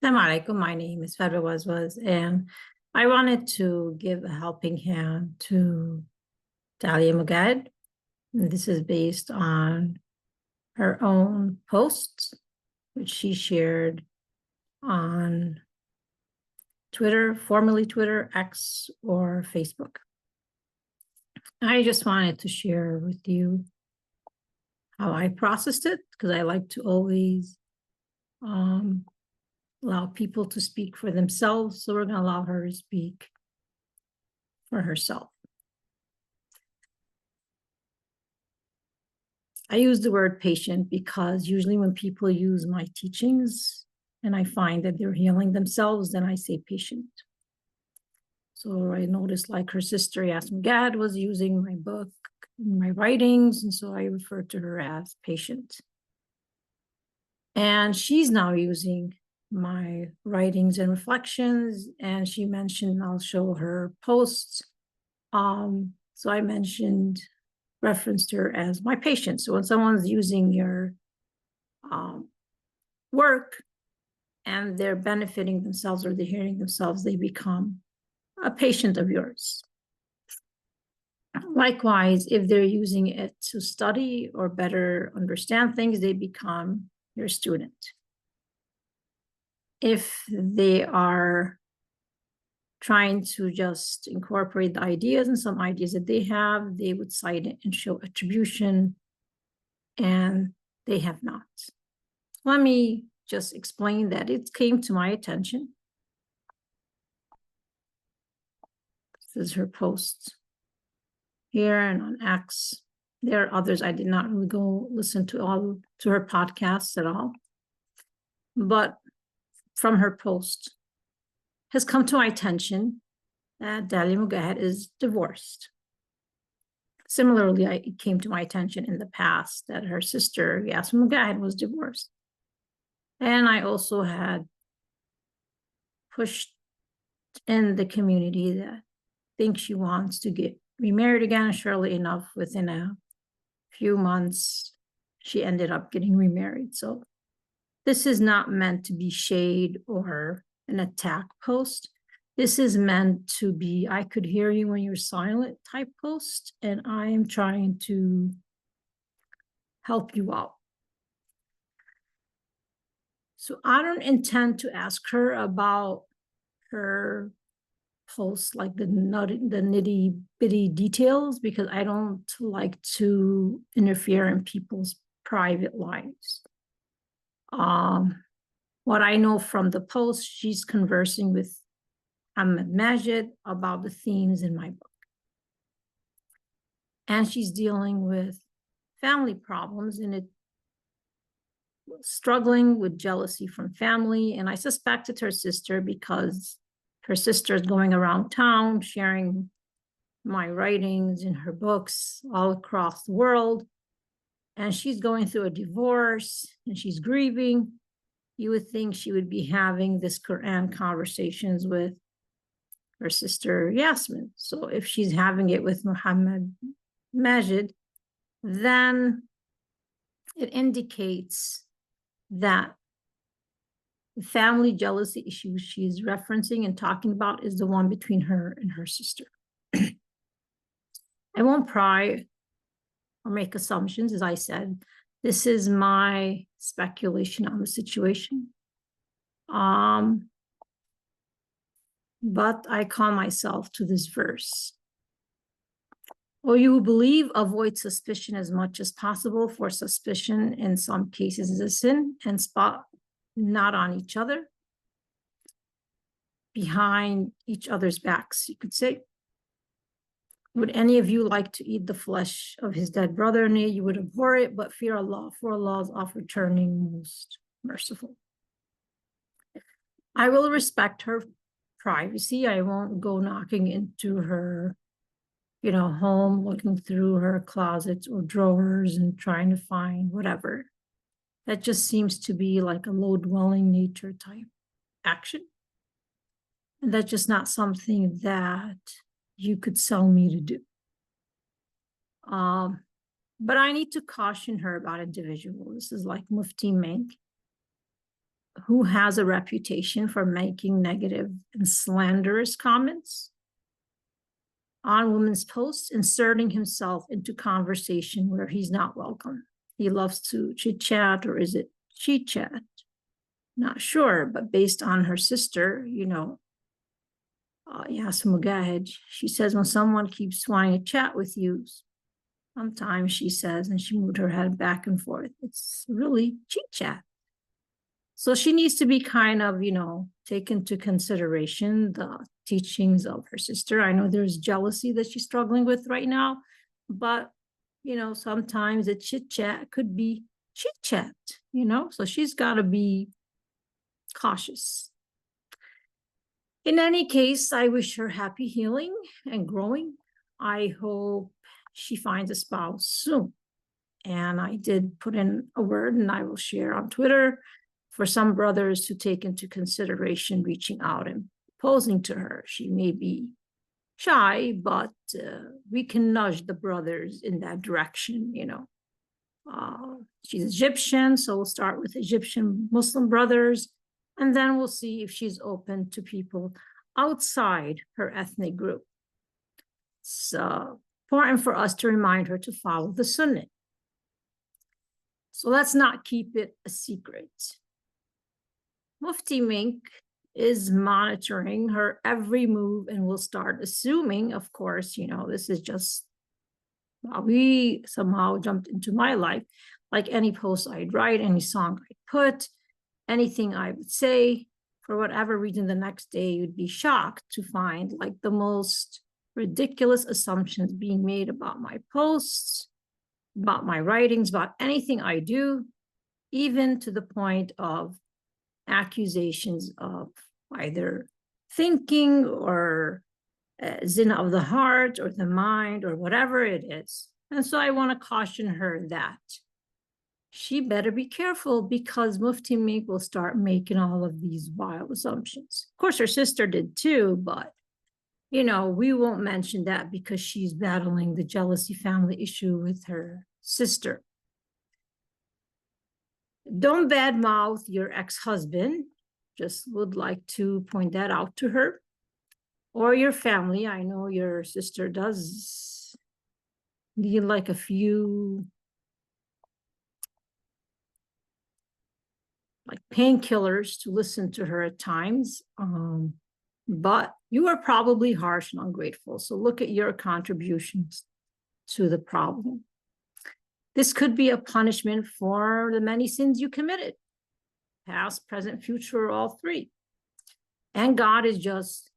Assalamu alaikum. My name is Fadwa Wazwaz, and I wanted to give a helping hand to Dalia Mogahed. This is based on her own posts, which she shared on Twitter, formerly Twitter, X, or Facebook. I just wanted to share with you how I processed it, because I like to always allow people to speak for themselves. So we're going to allow her to speak for herself. I use the word patient because usually when people use my teachings and I find that they're healing themselves, then I say patient. So I noticed like her sister Yasmin Gad was using my book, my writings, and so I refer to her as patient. And she's now using my writings and reflections, and she mentioned, I'll show her posts. So I mentioned, referenced her as my patient. So when someone's using your work and they're benefiting themselves or they're hearing themselves, they become a patient of yours. Likewise, if they're using it to study or better understand things, they become your student. If they are trying to just incorporate the ideas and some ideas that they have, they would cite it and show attribution, and they have not. Let me just explain that it came to my attention. This is her post here and on X. There are others. I did not really go listen to her podcasts at all, but from her post has come to my attention that Dalia Mogahed is divorced. Similarly, it came to my attention in the past that her sister Yasmin Mogahed was divorced. And I also had pushed in the community that I think she wants to get remarried again. Surely enough, within a few months, she ended up getting remarried. So this is not meant to be shade or an attack post. This is meant to be, I could hear you when you're silent type post, and I am trying to help you out. So I don't intend to ask her about her posts, like the nitty bitty details, because I don't like to interfere in people's private lives. What I know from the post, she's conversing with Mohamed Magid about the themes in my book. And she's dealing with family problems and struggling with jealousy from family. And I suspect it's her sister because her sister is going around town sharing my writings in her books all across the world. And she's going through a divorce and she's grieving. You would think she would be having this Quran conversations with her sister Yasmin. So if she's having it with Mohamed Magid, then it indicates that the family jealousy issue she's referencing and talking about is the one between her and her sister. I won't pry or make assumptions, as I said. This is my speculation on the situation. But I call myself to this verse. Or you who believe, avoid suspicion as much as possible, for suspicion in some cases is a sin, and spot not on each other, behind each other's backs, you could say. Would any of you like to eat the flesh of his dead brother? Nay, you would abhor it, but fear Allah, for Allah is oft returning, most merciful. I will respect her privacy. I won't go knocking into her, home, looking through her closets or drawers and trying to find whatever. That just seems to be like a low-dwelling nature type action. And that's just not something that you could sell me to do. But I need to caution her about individuals. This is like Mufti Menk. who has a reputation for making negative and slanderous comments on women's posts, inserting himself into conversation where he's not welcome. He loves to chit chat, or is it cheat chat? Not sure, but based on her sister, Dalia Mogahed, she says when someone keeps wanting to chat with you, sometimes she says, and she moved her head back and forth, it's really chit chat. So she needs to be kind of, take into consideration the teachings of her sister. I know there's jealousy that she's struggling with right now, but, sometimes a chit chat could be chit chat, so she's got to be cautious. In any case, I wish her happy healing and growing. I hope she finds a spouse soon. And I did put in a word, and I will share on Twitter, for some brothers to take into consideration reaching out and proposing to her. She may be shy, but we can nudge the brothers in that direction, She's Egyptian, so we'll start with Egyptian Muslim brothers, and then we'll see if she's open to people outside her ethnic group. It's important for us to remind her to follow the Sunnah. So let's not keep it a secret. Mufti Mink is monitoring her every move and will start assuming, of course, this is just how we somehow jumped into my life. Like any post I'd write, any song I'd put, anything I would say, for whatever reason, the next day you'd be shocked to find like the most ridiculous assumptions being made about my posts, about my writings, about anything I do, even to the point of accusations of either thinking or zina of the heart or the mind or whatever it is. And so I want to caution her that she better be careful, because Mufti Mink will start making all of these wild assumptions. Of course, her sister did too, but we won't mention that because she's battling the jealousy family issue with her sister. Don't badmouth your ex-husband. Just would like to point that out to her. Or your family. I know your sister does need like a few like painkillers to listen to her at times. But you are probably harsh and ungrateful. So look at your contributions to the problem. This could be a punishment for the many sins you committed, past, present, future, or all three. And God is just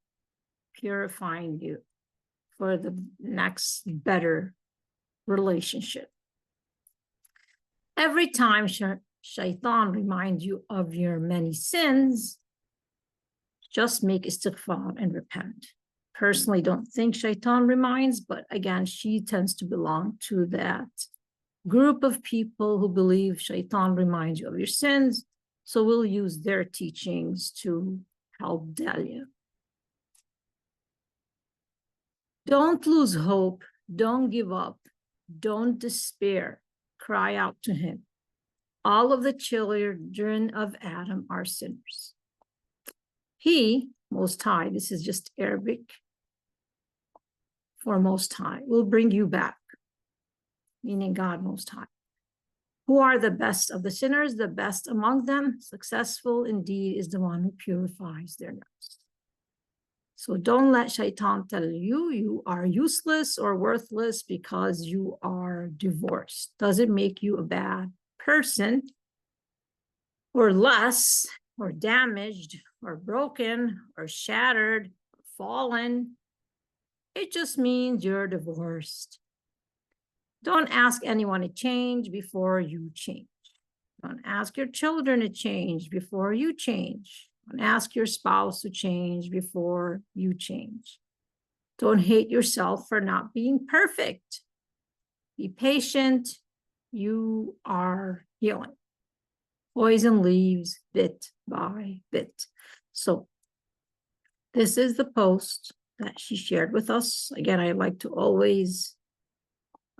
purifying you for the next better relationship. Every time Shaitan reminds you of your many sins, just make istighfar and repent. Personally, don't think Shaitan reminds, but again, she tends to belong to that group of people who believe Shaitan reminds you of your sins. So we'll use their teachings to help Dalia. Don't lose hope. Don't give up. Don't despair. Cry out to him. All of the children of Adam are sinners. He, Most High, this is just Arabic for Most High, will bring you back, meaning God Most High. Who are the best of the sinners? The best among them, successful indeed, is the one who purifies their nafs. So don't let Shaitan tell you you are useless or worthless because you are divorced. Doesn't make you a bad person or less or damaged or broken or shattered or fallen. It just means you're divorced. Don't ask anyone to change before you change. Don't ask your children to change before you change. Don't ask your spouse to change before you change. Don't hate yourself for not being perfect. Be patient. You are healing. Poison leaves bit by bit. So this is the post that she shared with us. Again, I like to always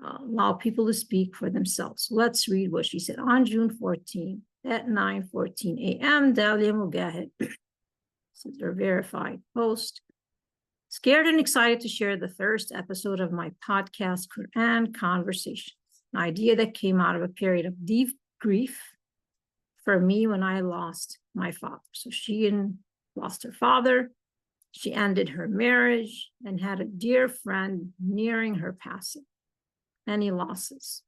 allow people to speak for themselves. So let's read what she said. On June 14, at 9:14 a.m. Dalia Mogahed. This is her verified post. Scared and excited to share the first episode of my podcast, Quran Conversations, an idea that came out of a period of deep grief for me when I lost my father. So she lost her father. She ended her marriage and had a dear friend nearing her passing. Any losses?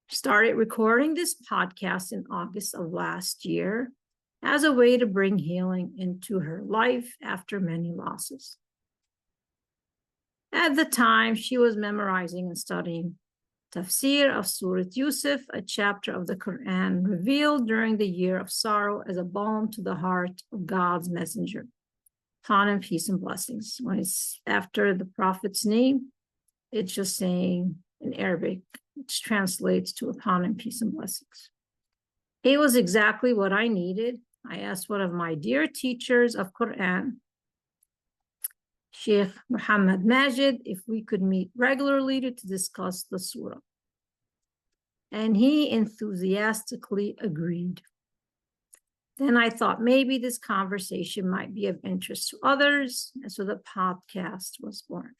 Started recording this podcast in August of last year as a way to bring healing into her life after many losses. At the time, she was memorizing and studying tafseer of Surat Yusuf, a chapter of the Quran revealed during the year of sorrow as a balm to the heart of God's messenger. Upon him, peace and blessings. When it's after the prophet's name, it's just saying in Arabic, which translates to upon him, peace and blessings. It was exactly what I needed. I asked one of my dear teachers of Quran, Shaykh Mohamed Magid, if we could meet regularly to discuss the surah. And he enthusiastically agreed. Then I thought maybe this conversation might be of interest to others, and so the podcast was born.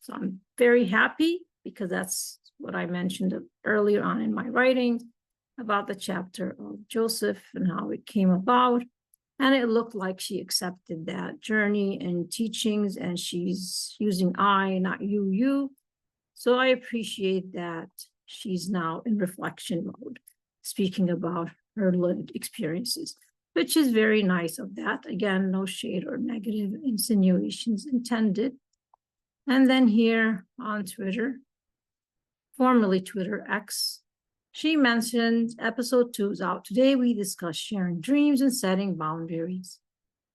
So I'm very happy because that's what I mentioned earlier on in my writing about the chapter of Joseph and how it came about. And it looked like she accepted that journey and teachings, and she's using I, not you. So I appreciate that she's now in reflection mode, speaking about her lived experiences, which is very nice of that. Again, no shade or negative insinuations intended. And then here on Twitter, formerly Twitter X, she mentioned episode 2 is out today. We discuss sharing dreams and setting boundaries.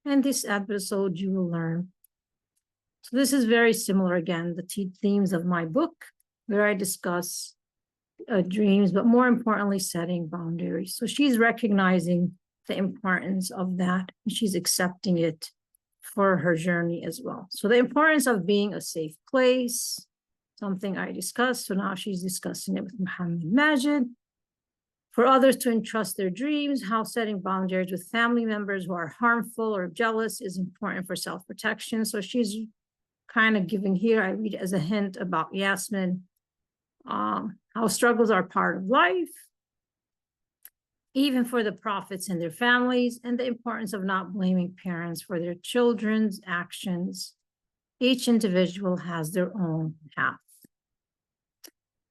And this episode you will learn. So this is very similar, again, the themes of my book, where I discuss dreams, but more importantly, setting boundaries. So she's recognizing the importance of that, and she's accepting it for her journey as well. So the importance of being a safe place, something I discussed. So now she's discussing it with Mohamed Magid. For others to entrust their dreams, how setting boundaries with family members who are harmful or jealous is important for self-protection. So she's kind of giving here, I read as a hint about Yasmin, how struggles are part of life, even for the prophets and their families, and the importance of not blaming parents for their children's actions. Each individual has their own path.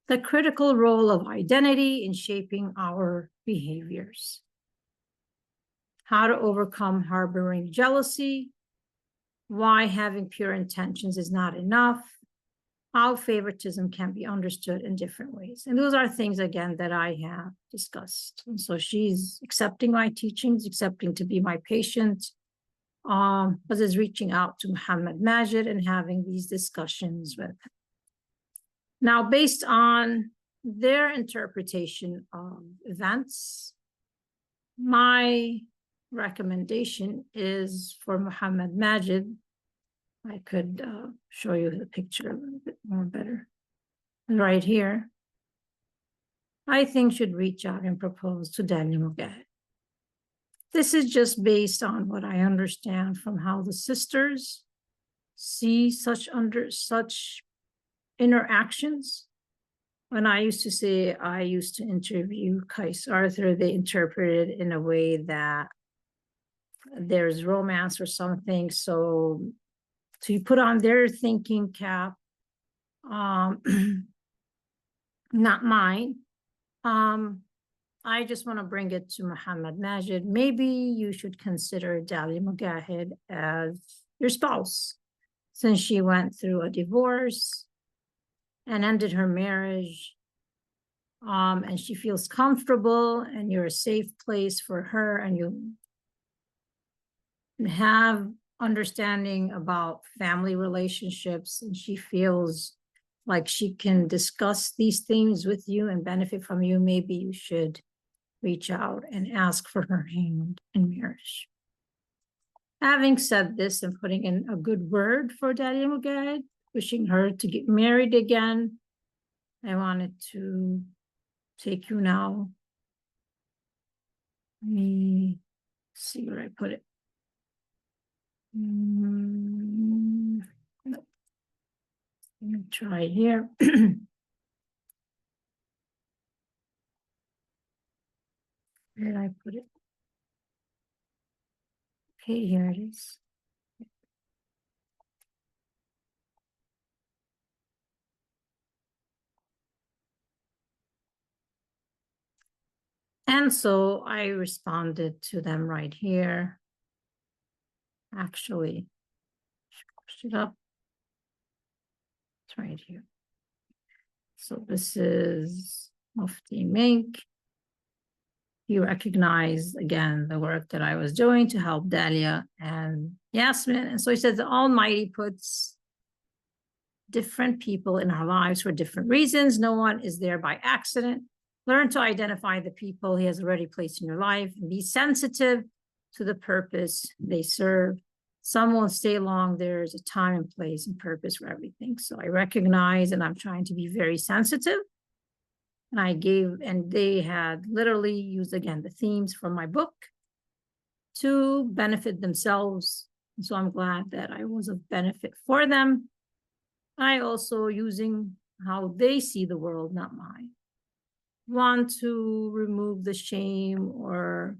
The critical role of identity in shaping our behaviors. How to overcome harboring jealousy, why having pure intentions is not enough, how favoritism can be understood in different ways. And those are things, again, that I have discussed. And so she's accepting my teachings, accepting to be my patient, but is reaching out to Mohamed Magid and having these discussions with him. Now, based on their interpretation of events, my recommendation is for Mohamed Magid. I could show you the picture a little bit more better. Right here, I think should reach out and propose to Dalia Mogahed. This is just based on what I understand from how the sisters see such interactions. When I used to say I used to interview Kais Arthur, they interpreted it in a way that there's romance or something. So to put on their thinking cap, not mine. I just want to bring it to Mohamed Magid. Maybe you should consider Dalia Mogahed as your spouse, since she went through a divorce and ended her marriage, and she feels comfortable, and you're a safe place for her, and you have understanding about family relationships, and she feels like she can discuss these things with you and benefit from you. Maybe you should reach out and ask for her hand in marriage. Having said this and putting in a good word for Dalia Mogahed, wishing her to get married again, I wanted to take you now Let me see where I put it. No. Let me try here. Where did I put it? Okay, here it is. And so I responded to them right here. Actually, push it up. It's right here. So this is Mufti Mink. He recognized again the work that I was doing to help Dalia and Yasmin. And so he says the Almighty puts different people in our lives for different reasons. No one is there by accident. Learn to identify the people he has already placed in your life and be sensitive to the purpose they serve. Some won't stay long. There's a time and place and purpose for everything. So I recognize, and I'm trying to be very sensitive. And they had literally used again the themes from my book to benefit themselves. And so I'm glad that I was of benefit for them. I also, using how they see the world, not mine, want to remove the shame or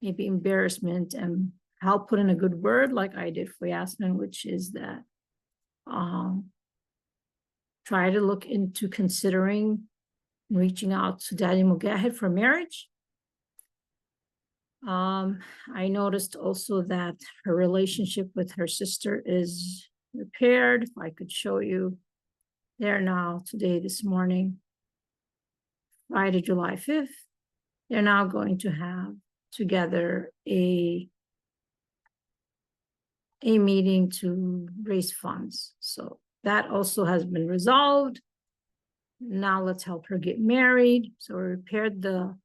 maybe embarrassment and help put in a good word like I did for Yasmin, which is that try to look into considering reaching out to Dalia Mogahed for marriage. I noticed also that her relationship with her sister is repaired. If I could show you there now, today, this morning, Friday, July 5th, they're now going to have together a meeting to raise funds. So that also has been resolved. Now let's help her get married. So we repaired the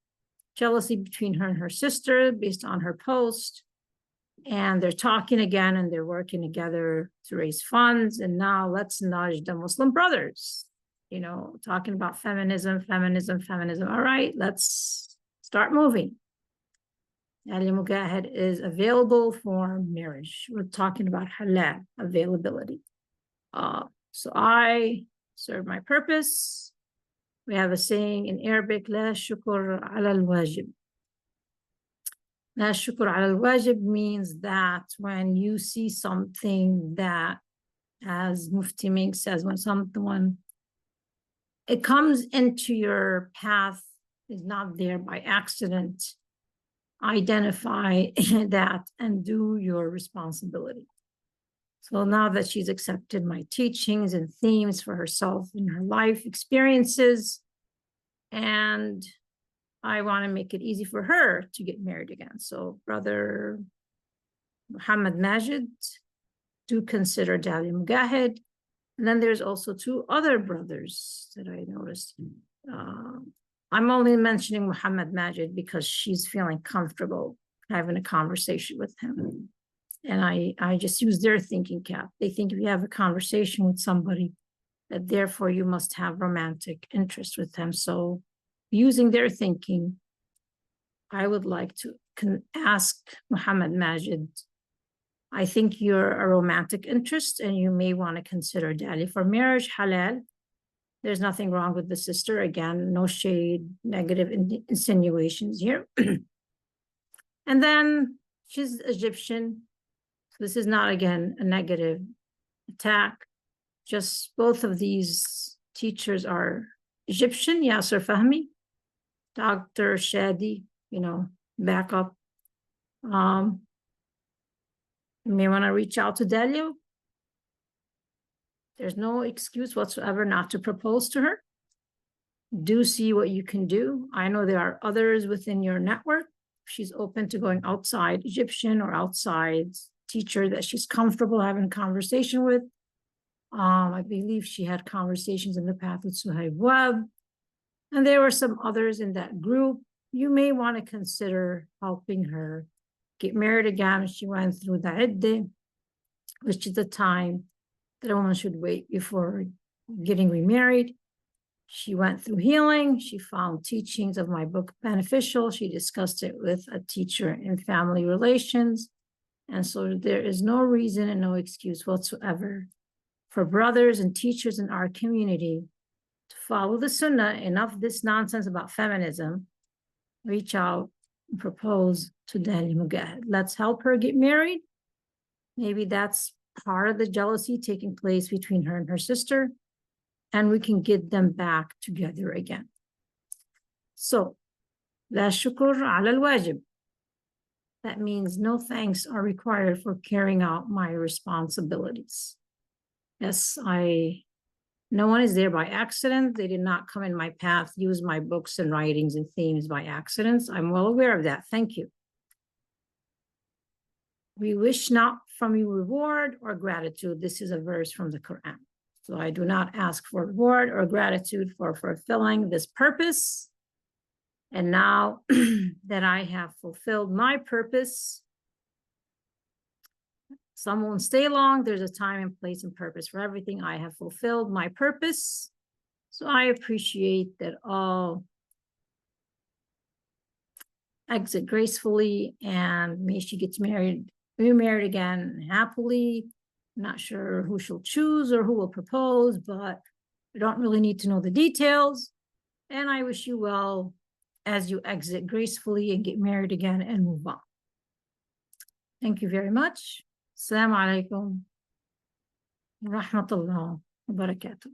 jealousy between her and her sister based on her post. And they're talking again and they're working together to raise funds. And now let's nudge the Muslim brothers, talking about feminism. All right, let's start moving. Dalia Mogahed is available for marriage. We're talking about halal availability. So I serve my purpose. We have a saying in Arabic, La shukr ala al-wajib. La shukr ala al-wajib means that when you see something that, as Mufti Mink says, when someone, it comes into your path, is not there by accident, identify that and do your responsibility. So now that she's accepted my teachings and themes for herself in her life experiences, and I want to make it easy for her to get married again. So Brother Mohamed Magid, do consider Dalia Mogahed. And then there's also two other brothers that I noticed. I'm only mentioning Mohamed Magid because she's feeling comfortable having a conversation with him. And I just use their thinking cap. They think if you have a conversation with somebody, that therefore you must have romantic interest with them. So using their thinking, I would like to ask Mohamed Magid, I think you're a romantic interest and you may want to consider Dalia for marriage, halal. There's nothing wrong with the sister. Again, no shade, negative insinuations here. And then she's Egyptian. So this is not, again, a negative attack. Just both of these teachers are Egyptian. Yasser Fahmi, Dr. Shadi, back up. You may want to reach out to Dalia. There's no excuse whatsoever not to propose to her. Do see what you can do. I know there are others within your network. She's open to going outside Egyptian or outside teacher that she's comfortable having a conversation with. I believe she had conversations in the past with Suhaib Webb. And there were some others in that group. You may want to consider helping her get married again. She went through the iddah, which is the time that a woman should wait before getting remarried. She went through healing. She found teachings of my book beneficial. She discussed it with a teacher in family relations. And so there is no reason and no excuse whatsoever for brothers and teachers in our community to follow the sunnah. Enough of this nonsense about feminism. Reach out and propose to Dalia Mogahed. Let's help her get married. Maybe that's part of the jealousy taking place between her and her sister, and we can get them back together again. So, la shukr ala al-wajib. That means no thanks are required for carrying out my responsibilities. Yes, no one is there by accident. They did not come in my path, use my books and writings and themes by accidents. I'm well aware of that. Thank you. We wish not from you reward or gratitude. This is a verse from the Quran. So I do not ask for reward or gratitude for fulfilling this purpose. And now that I have fulfilled my purpose, some won't stay long. There's a time and place and purpose for everything. I have fulfilled my purpose. So I appreciate that all exit gracefully, and may she gets married, remarried again happily. I'm not sure who she'll choose or who will propose, but I don't really need to know the details. And I wish you well as you exit gracefully and get married again and move on. Thank you very much. Assalamu alaikum wa rahmatullah wa barakatuh.